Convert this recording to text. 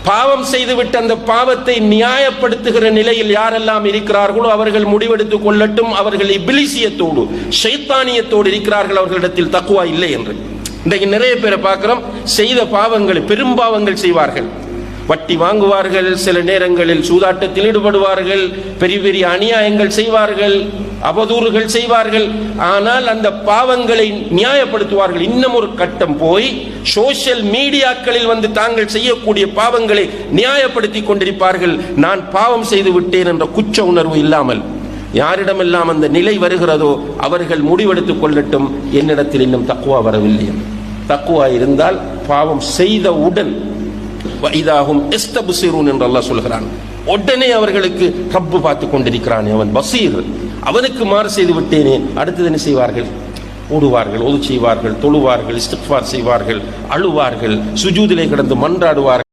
பாவம் செய்துவிட்டு அந்த பாவத்தை நியாயப்படுத்துகிற நிலையில் யாரெல்லாம் இருக்கிறார்களோ அவர்கள் முடிவெடுத்துக் கொள்ளட்டும், அவர்கள் இபிலிசியத்தோடு ஷைத்தானியத்தோடு இருக்கிறார்கள், அவர்களிடத்தில் தக்வா இல்லை என்று. இன்றைக்கு நிறைய பேரை பார்க்கிறோம், செய்த பாவங்கள் பெரும்பாவங்கள் செய்வார்கள், வட்டி வாங்குவார்கள், சில நேரங்களில் சூதாட்டத்தில் ஈடுபடுவார்கள், பெரிய பெரிய அநியாயங்கள் செய்வார்கள், அவதூறுகள் செய்வார்கள். ஆனால் அந்த பாவங்களை நியாயப்படுத்துவார்கள். இன்னும் ஒரு கட்டம் போய் சோசியல் மீடியாக்களில் வந்து தாங்கள் செய்யக்கூடிய பாவங்களை நியாயப்படுத்தி கொண்டிருப்பார்கள். நான் பாவம் செய்து விட்டேன் என்ற குற்ற உணர்வு இல்லாமல். யாரிடமெல்லாம் அந்த நிலை வருகிறதோ அவர்கள் முடிவெடுத்துக் கொள்ளட்டும், என்னிடத்தில் இன்னும் தக்குவா வரவில்லை. தக்குவா இருந்தால் பாவம் செய்தவுடன் வைதாகும் எஸ்தபுசிரூன் என்று அல்லாஹ் சொல்கிறான். உடனே அவர்களுக்கு ரப்பு பார்த்து கொண்டிருக்கிறானே, அவன் பசீர், அவனுக்கு மாறு செய்து விட்டேனே. அடுத்தது என்ன செய்வார்கள்? ஓடுவார்கள், ஒது செய்வார்கள், தொழுவார்கள், இஸ்திக்ஃபார் செய்வார்கள், அழுவார்கள், சுஜூதிலே கிடந்து மன்றாடுவார்கள்.